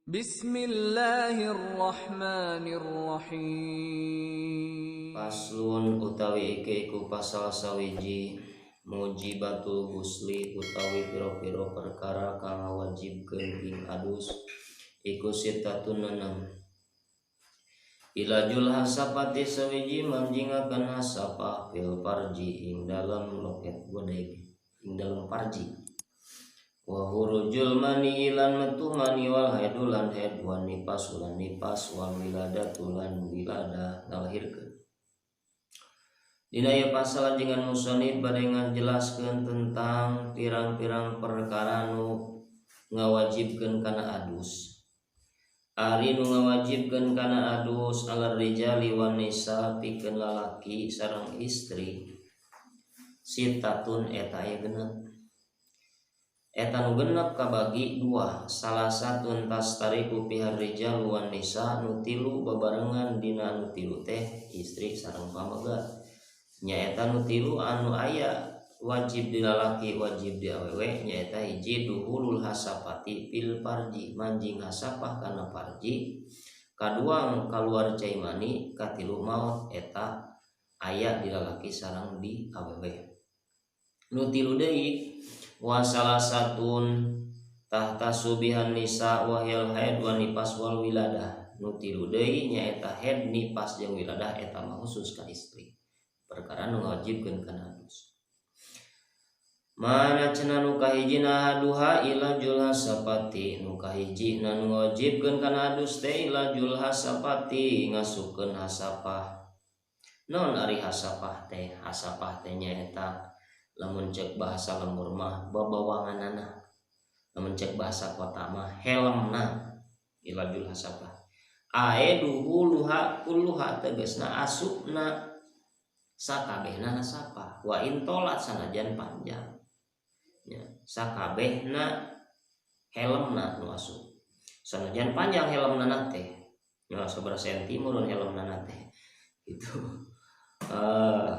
Bismillahirrahmanirrahim. Paslun utawi iku pasal sawiji mujibatul gusli utawi piro-piro perkara kang ngawajibkeun ing adus iku sitatun 6. Ilajul hasapati sawiji manjingakeun hasapah fil parji ing dalam loket godeg ing dalam parji. Wa hurujul mani ilan metu mani wal haidulan haid wa nipas ulan nipas wal wiladatulan wilada ngalahirkeun. Dina ieu pasal dengan musannif bade ngajelaskeun tentang pirang-pirang perkara nu ngawajibkeun kana adus. Ari nu ngawajibkeun kana adus alar rijali wan nisa pikeun lalaki sareng istri sitatun eta aya genep. Eta nu genep kabagi dua, salah satu tas tariku pihar rijal wan nisa nu tilu babarengan dina nu tilu teh istri sareng pamaga. Nyaeta nu tilu anu aya wajib di lalaki wajib di awewe nyaeta hiji duhulul hasapati fil parji manjing hasapah kana parji, kadua kaluar cai mani, katilu maot eta aya di lalaki sareng di awewe. Nu tilu deui wa salah satun tahta subihan nisa wa hil haid wa nipas wal wiladah. Nu tilu deui nyaeta haid nipas jeung wiladah eta mah khusus ka istri. Perkara nu ngawajibkeun kana adus. Mana cenah nu kahijina haduha ila jul hasapati, nu kahijina nu ngawajibkeun kana adus teh ila jul hasapati ngasukeun hasapah. Naon ari hasapah teh? Hasapah teh nyaeta lamun cek bahasa lembur mah babawanganana, lamun cek bahasa kota mah helmna ila jul hasapah. Ae duhuluha kulluha tegasna asupna sakabehna hasapah wa intolat sanajan panjang ya, sakabehna helmna nu asup sanajan panjang helmna teh ya sabaraha senti murun helmna teh gitu.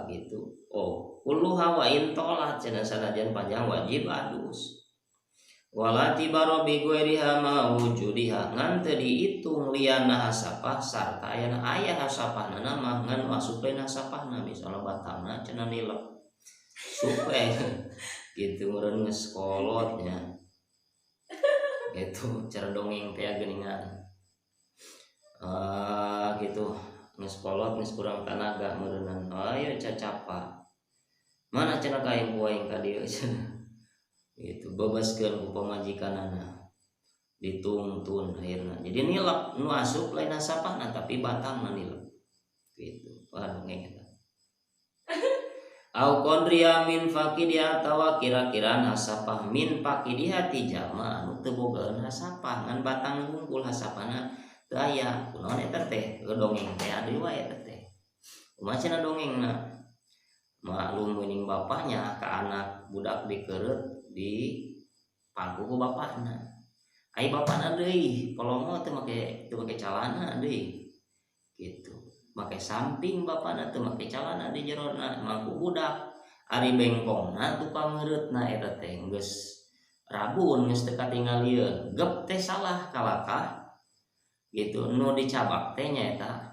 Gitu. Oh, kulluha wa intolat cenah sanajan panjang wajib adus. Walati barobi gueriha ma wujudiha ngan teu diitung liana hasapah sarta ayana aya hasapahna mah ngan masupkeun hasapahna misalna batangna cenah nilep supe gitu meureun geus kolot nya gitu cara dongeng teh geuningan gitu geus kolot geus kurang tanaga meureunan aya cacapa mana cenah kaing poing ka dieu cenah itu bebaskeun ku pamajikanana dituntun akhirna jadi nilep nu asup lain hasapahna tapi batangna nilep gitu waduh ngeta au qadriya min faqidiha atawa kira-kiraan hasapah min faqidiha ti jalma anu teu bogaeun hasapah ngan batang hungkul hasapana teu aya kunaon eta teh dongeng teh adi wae eta teh kumaha cenah dongengna maklum meuning bapaknya ka anak budak dikeureut di pangku ku bapakna. Ai bapakna deui polongo teu make calana deui. Gitu. Make samping bapakna teu make calana di jerona mangku budak. Ari bengkongna tukang ngeureutna eta teh geus rabun geus teu katingalieun. Gep teh salah kalakah. Gitu nu dicabak teh nyaeta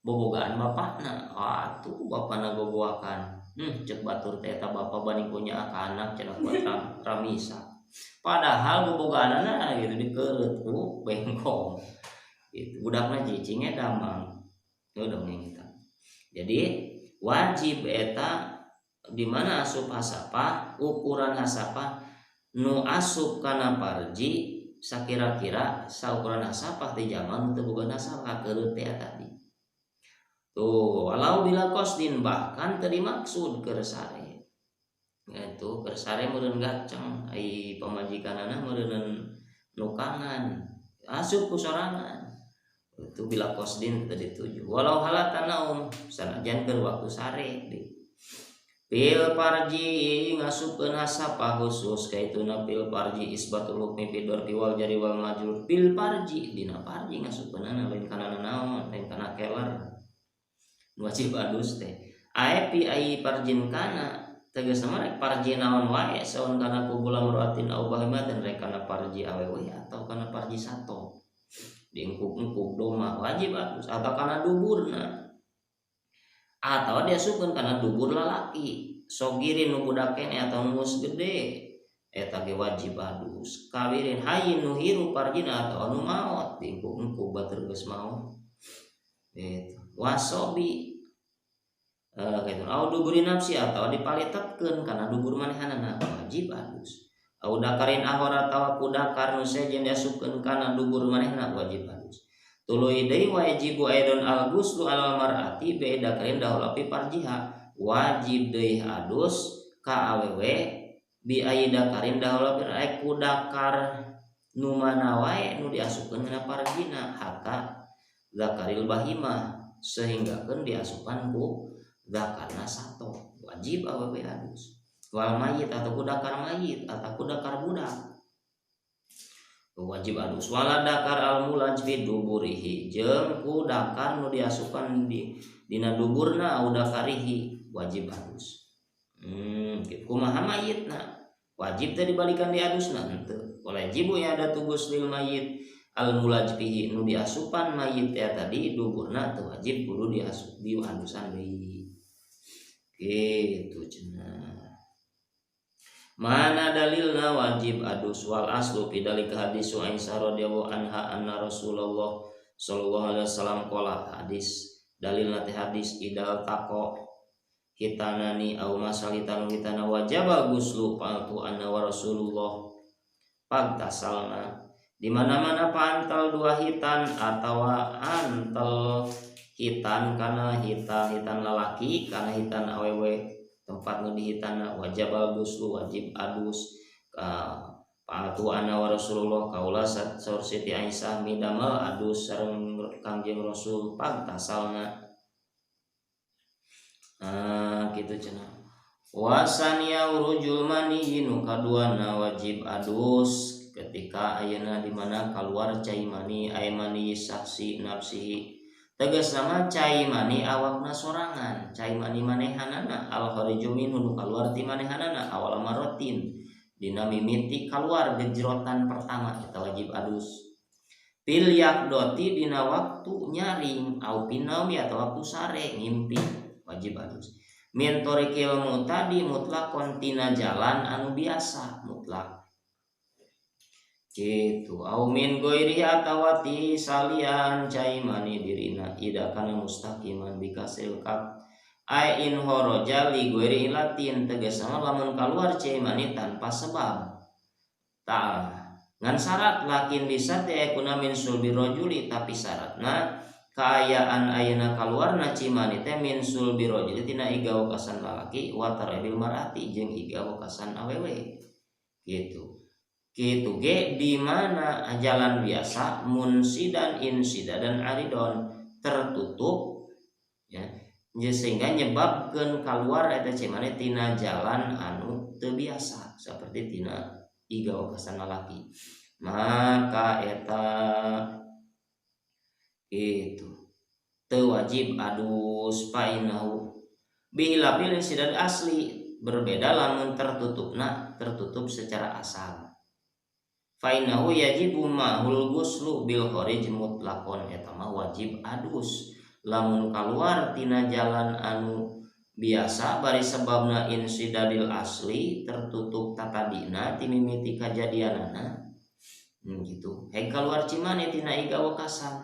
bobogaan bapakna. Atuh bapakna gogoakan. Cek batur teh eta bapa bani punya anak cenah buat ramisa. Padahal bobogaanana gitu dikeureut ku bengkong. Gitu. Budakna cicing eta mang. Teu dongeng eta. Jadi wajib eta di mana asup hasapah, ukuran hasapah nu asup kana parji sakira-kira saukuran hasapah teh jaman teu boga hasapah keureut teh tadi. Tuh, walau bila qasdin bahkan teu dimaksud keur sare. Itu keur sare meureun gaceng ai pamajikanana meureun nukangan asup ku sorangan. Itu bila qasdin teu dituju. Walau halatan naum sanajan keur waktu sare deui. Pil parji ngasupkeun hasapah khusus kaituna pil parji isbatul hukmi fidor wal jari wal majrur pil parji dina parji ngasupkeunana lain kana naon lain kana keler wajib adus teh aepi ai parjin kana tegasna rek parji naon wae saon kana kubula muratin au bahimatin rek kana parji awewe atau kana parji sato diengkuk-engkuk doma wajib adus atau karena duburna atau dia sukeun karena dubur lalaki sogirin nu budak kene atau nu geus gede eta ge wajib adus kawirin hayyin nu hirup parjina atau nu maot diengkuk-engkuk batur geus maot gitu wasobi gitu au duburi nafsi atau dipalitetkeun kana dubur manehanana wajib adus au dakarin ahora tawa kudakar nu sejen diasupkeun kana dubur manehna wajib adus tuluy deui wajibu aidon al ghuslu alal mar'ati be dakarin dahulapi parjiha wajib deui adus ka awewe bi aidakarin dahulapi kudakar nu mana wae nu diasupkeun kana parjina hatta zakaril bahimah sehingga kan diasupan ku zakarna sato wajib awewe adus wal mayit atau kudakar mayit atau kudakar budak wajib adus wala dakar al mulaj fi duburihi jeung kudakar nu diasupan dina duburna au dakarihi wajib adus kumaha mayitna wajib teh dibalikan diadusna henteu wajib ya ada tugus lil mayit al mulaj fihi nu diasupan mayit ya tadi duburna teu wajib kudu diasup diadusan deui gitu cenah mana dalilna wajib adus wal aslu fi dalika hadis Aisyah radhiyallahu anha anna Rasulullah sallallahu alaihi wasallam qala hadis dalilna teh hadis idal taqo hitanani au masalitan hitana wajaba guslu paltu anna wa Rasulullah pagtasalna di mana-mana pantal dua hitan atau antel hitan kana hitan lalaki kana hitan awewe tempat nu dihitana wajib guslu wajib adus pantu ana wa Rasulullah kaula saur Siti Aisyah midamel adus sareng Kangjeng Rasul pagtasalna gitu cenah wasania urujul mani nu kaduana wajib adus ketika ayeuna di mana keluar cai mani ay mani saksi nafsihi tegas nama cai mani awakna sorangan cai mani manehanana al khariju minhu nu keluar ti manehanana awal marotin dina mimiti keluar gejrotan pertama kita wajib adus pil yakdoti dina waktu nyaring au pinaumi atau waktu sare ngimpi wajib adus min torikil mutadi mutlakon tina jalan anu biasa mutlak gitu au min goiri atawati salian cai mani dirina ida kana mustaqiman bikasil kaf ai in horoja li goiri ilatin tegasna lamun kaluar cai mani tanpa sebab ta ngan syarat lakin bisa teh kuna min sulbi rajuli tapi syaratna kaayaan ayeuna kaluarna cai mani teh min sulbi rajuli tina iga wakasan lalaki wa tarabil marati jeung iga wakasan awewe gitu gitu ge di mana jalan biasa munsidan insida dan aridon tertutup ya sehingga nyebabkeun keluar eta cemane tina jalan anu teu biasa seperti tina iga wakasan lalaki maka eta itu teu wajib adus painahu bihilafil insida asli berbeda lamun tertutup secara asal fainahu yajibu mahul guslu bil kharij mutlaqon eta mah wajib adus lamun kaluar tina jalan anu biasa bari sebabna insidadil asli tertutup tatadina ti mimiti kajadianana gitu he kaluar cimane tina iga wakasan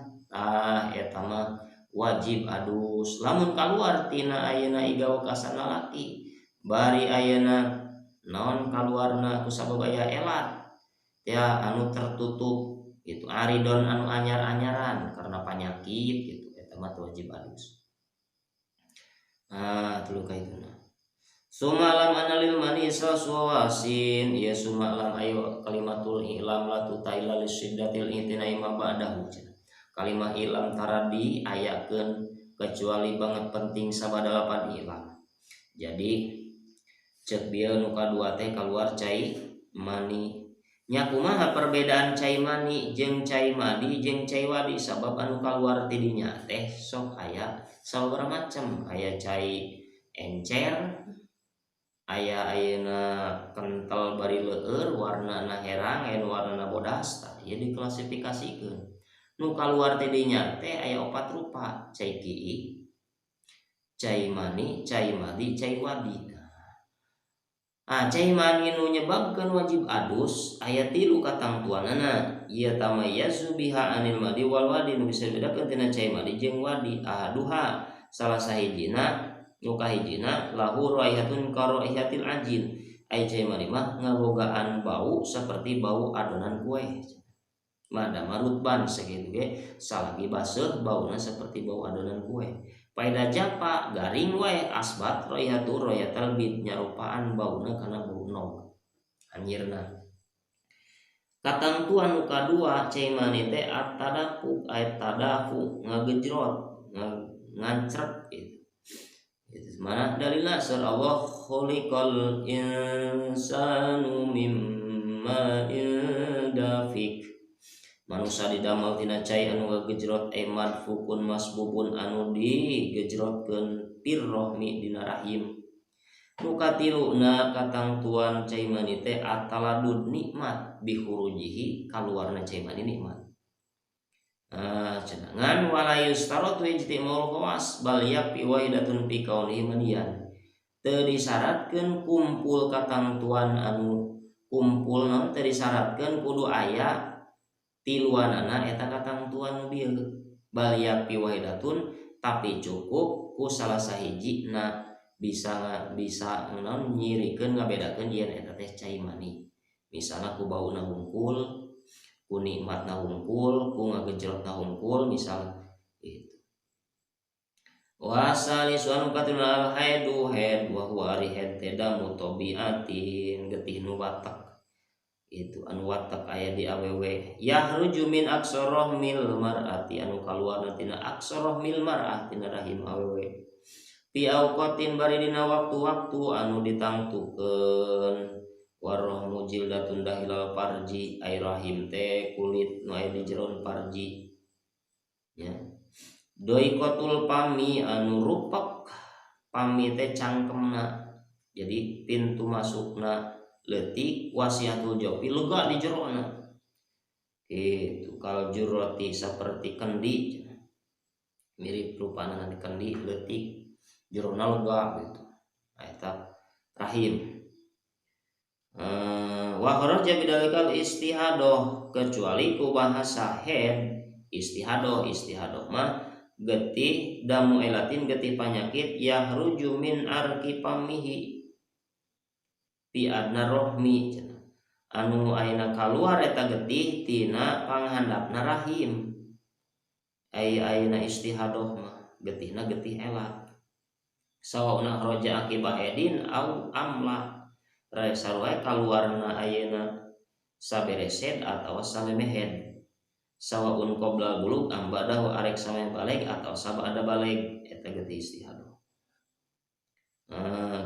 eta mah wajib adus lamun kaluar tina ayeuna iga wakasan lalaki bari ayeuna naon kaluarna ku sabab aya elat ya anu tertutup itu aridon anu anyar-anyaran karena penyakit gitu eta mah wajib adus tuluy kaituna sumalam analil mani saswasin ya sumalam ayo kalimatul ilam la tutaila lisiddatil itinai ma ba'dahu kalimah ilam taradi ayakeun kecuali banget penting sabada lapan ilam jadi cek bieu nu kadua teh kaluar cai mani nya kumaha perbedaan cai mani jeung cai madi jeung cai wadi sabab anu kaluar ti dinya teh sok aya sababaraha macam aya cai encer aya ayeuna kental bari leueur warnana herang aya warnana bodas tah ieu diklasifikasikeun nu kaluar teh dinya teh aya 4 rupa, cai ki'i, cai mani, cai madi, cai wadi. Cai mani nu nyebabkeun wajib adus aya 3 katangtuanana, ieu tamayyazu biha anil madi wal wadi, nu bisa bedakeun tina cai madi jeung wadi. Ahaduha salah sahijina nu kahijina lahu raihatun ka raihatil ajin, ai cai mani mah ngabogaan bau saperti bau adonan kue. Mada marutban sakitu ge salagi baseuh bauna saperti bau adonan kue. Paida japa garing wae asbat royatu royatal bid nyarupaan bauna kana bau nog anjeurna. Katentuan nu kadua cai mani teh at-tadafu aya tadafu ngagejrot ngancret gitu. Itu mana dalilna surah Allah khuliqal insanu mimma dafiq. Manusia didamel tina cai anu ngagejrot madfukun masbubun anu digejrotkeun pirrohmi dina rahim. Nu katiluna katangtuan cai mani teh ataladud nikmat bihurujihi kaluarna cai mani nikmat. Cenangan walayus tarot ijtimul khawas bal yapi waidatun fi kaunihi manian. Teu disyaratkeun kumpul katangtuan anu kumpul naon teu disyaratkeun kudu aya tiluanana eta katangtuan bieu bal yapi waidatun, tapi cukup ku salah sahiji na bisa naon nyirikeun ngabedakeun yen eta teh cai mani. Misalna ku bauna hungkul, ku nikmatna hungkul, ku ngagejrotna hungkul misal gitu. Wa salisuan katilal haidu haid wa huwa ari haid teh damu tabiatin getih nu watak. Itu anu watak aya di awewe yahruju min aksoroh mil mar'ati anu kaluarna tina aksoroh mil mar'ah tina rahim awewe fi auqatin bari dina waktu-waktu anu ditangtukeun waroh mujildatun dahilal parji ai rahim teh kulit nu aya di jeron parji ya. Doikotul pami anu rupak pami teh cangkemna, jadi pintu masukna leutik wasiatul jopi lega di jerona itu kal juroti saperti kendi mirip rupana di kendi leutik jerona lega gitu eta rahim. Wa kharaja bidalikal istihadoh kecuali ku bahasa head istihadoh mah getih damu elatin getih panyakit yahruju min arki pamihi fi adna rohmi anu aina kaluar eta getih tina panghandapna rahim aina istihadoh mah getihna getih elat sawauna kharaja akiba edin au amla rai sarua kaluarna ayeuna saberesed atawa salemehed sawaun qoblal bulug ambadahu arek samaya baleg atau sabada baleg eta getih istihadoh.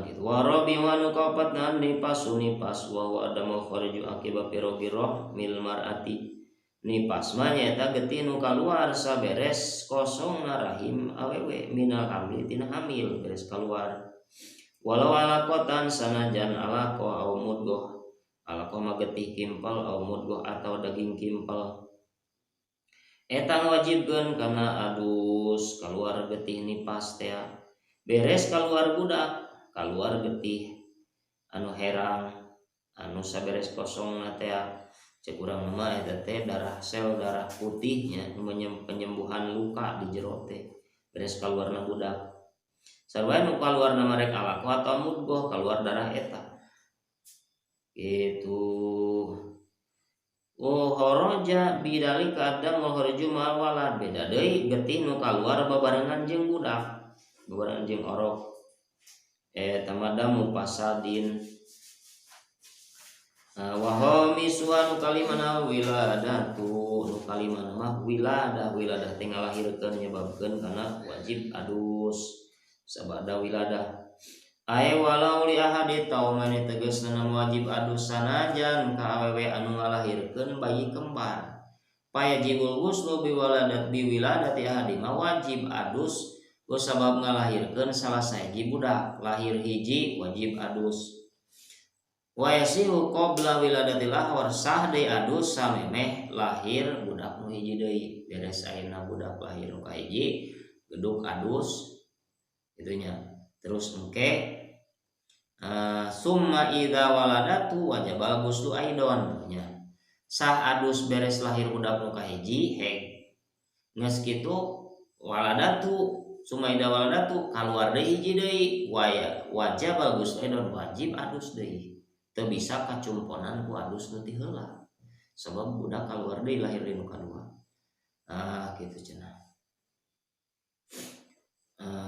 Gitu warabi wa nuqapat nipas wa adamu khariju akibat piro-piro mil mar'ati nipas mah nyaeta getih nu kaluar saberes kosong rahim awewe minal hamil tina hamil beres kaluar walau alaqatan sanajan alaqo au mudghah alaqo mah getih kimpel au mudghah atau daging kimpel eta wajibkeun kana adus kaluar getih nipas teh beres kaluar budak kaluar getih anu herang anu saberes kosong teh cek urang nama eta teh darah putihnya penyembuhan luka di jero teh beres kaluarna budak sarua nu kaluarna marek alaqo atau mudghah kaluar darah eta gitu. Kharaja bidali kadang kharaju mal walad beda deui getih nu kaluar babarengan jeung budak babarengan jeung orok tamada mupasadin wa hamiswan kalimana wiladatu nu kalimana mah wiladah teh ngalahirkeun nyebabkeun kana wajib adus sabada wiladah ai walau li ahadi taumani tegasna wajib adus sanajan ka awewe anu ngalahirkeun bayi kembar payajibul ghuslu biwiladati ahadi mah wajib adus ku sabab ngalahirkeun salah sahiji budak lahir hiji wajib adus wa yasihu qabla wiladatil ahwar sah deui adus samemeh lahir budak nu hiji deui beres ayeuna budak lahir nu kahiji geduk adus itunya. Terus engke summa idza waladatu wajabal ghuslu aidon nya. Sah adus beres lahir budak nu kahiji heg geus kitu waladatu summa idza waladatu kaluar deui hiji deui wajabal ghuslu aidon wajib adus deui. Teu bisa kacumponan ku adus nu ti heula. Sebab budak kaluar deui lahir di nu kadua. Gitu cenah.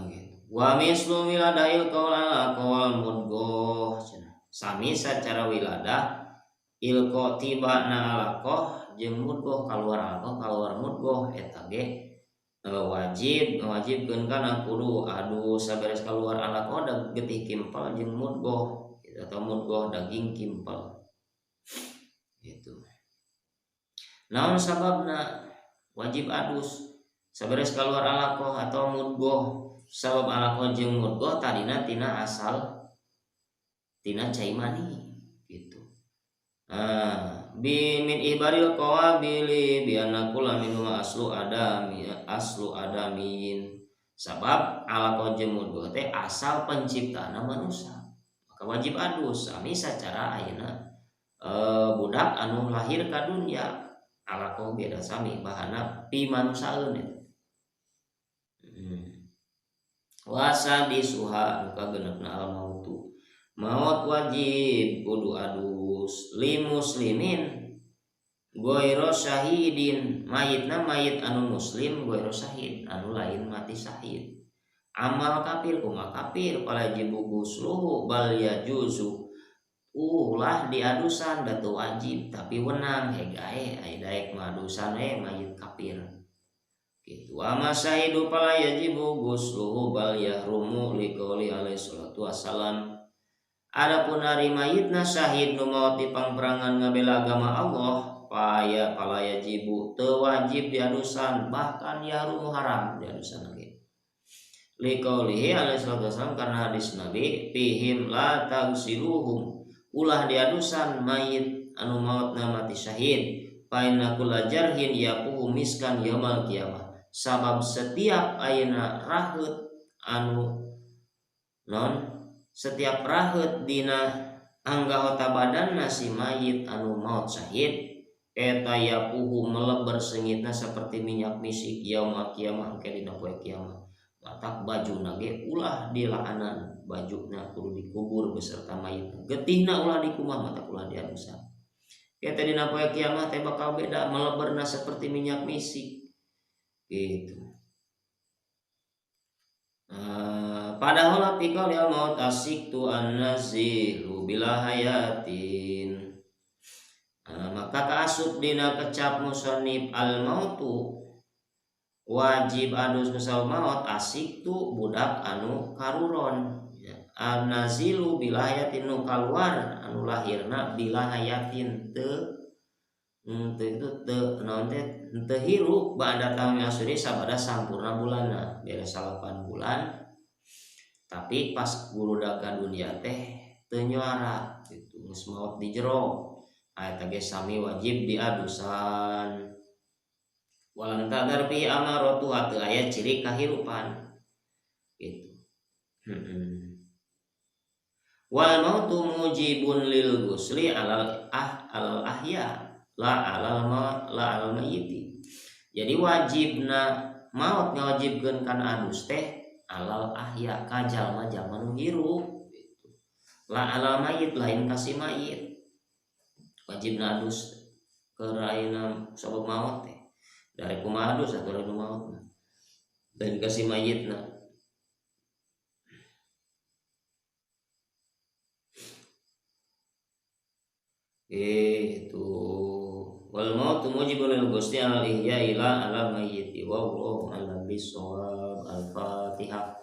Gitu. Wa mislu wiladail qaul mudghah cenah. Sami sacara wiladah ilqa tibana alaqah jeung mudghah kaluar alaqah kaluar mudghah eta ge wajibkeun kana kudu adus saberes kaluar alaqah da getih kimpel jeung mudghah atau mudghah daging kimpel. Gitu. Naon sababna wajib adus saberes kaluar alaqah atau mudghah? Sabab alaqah jeung mudghah tadina tina asal tina cai mani gitu. Bi min ibaril qawabili bi anna kullu minhu aslu adamin. Sabab alaqah jeung mudghah teh asal penciptana manusia. Maka wajib adus sami sacara ayeuna budak anu lahir ka dunya alaqah beda sami bahana pimanusaeun eta. Wasa disuha nu kagenepna al mautu. Maut wajib kudu adus li muslimin goiro syahidin mayitna mayit anu muslim goiro syahid anu lain mati syahid. Amal kafir kumaha kafir wajib ghusluhu bal yajuzu ulah diadusan da teu wajib tapi wenang hegae aya daek ngadusan mayit kafir. Gitu. Wa masyahidu fala yajibu ghusluhu bal yahrumu liqauli alaihi salatu wassalam. Adapun ari mayitna syahid nu maot di pangperangan ngabela agama Allah fala yajibu teu wajib diadusan bahkan yahrumu haram diadusan lagi. Liqaulihi alaihi salatu wassalam karena hadis Nabi fihim la tagsiluhum ulah diadusan mayit anu maotna mati syahid fa inna kulla jarhin yaqumu miskan yaumil qiyamah. Sabab setiap ayeuna raheut anu setiap raheut dina anggota badanna si mayit anu maut syahid eta yaquhu meleber sengitna seperti minyak misik yaumil qiyamah ke dina poe kiamat. Matak bajuna ge ulah dilaanan bajuna kudu dikubur beserta mayit. Getihna ulah dikumah matak ulah diadusan. Eta dina poe kiamat teh bakal beda meleberna seperti minyak misik. Gitu. Padahal apikal ya maut asiktu an-nazilu bila hayatin. Maka kaasup dina kecap musannif al-mautu wajib adus kusal maut asiktu budak anu karuron. An-nazilu bila hayatin nu kaluar anu lahirna bila hayatin teu hirup ba'da tammi asyri sabada sampurna bulanna beres 8 bulan tapi pas burudak ka dunya teh teu nyuara gitu geus maot di jero eta ge sami wajib diadusan walam tadar fi amaratu teu aya ciri kahirupan gitu. Wal mautu mujibun lil ghusli alal ahya la alal mayyiti. Jadi wajibna maut ngawajibkeun kana adus teh alal ahya ka jalma-jalma nu hirup gitu. La alal mayyit lain ka si mayit. Wajibna adus keur ayeuna sabab maut teh. Dari kumaha adus atuh nu mautna. Dan ka si mayitna. Itu wal mautu mujibun lil ghusli al ihya ila ala mayyiti wa huwa ala bisawab al-fatihah.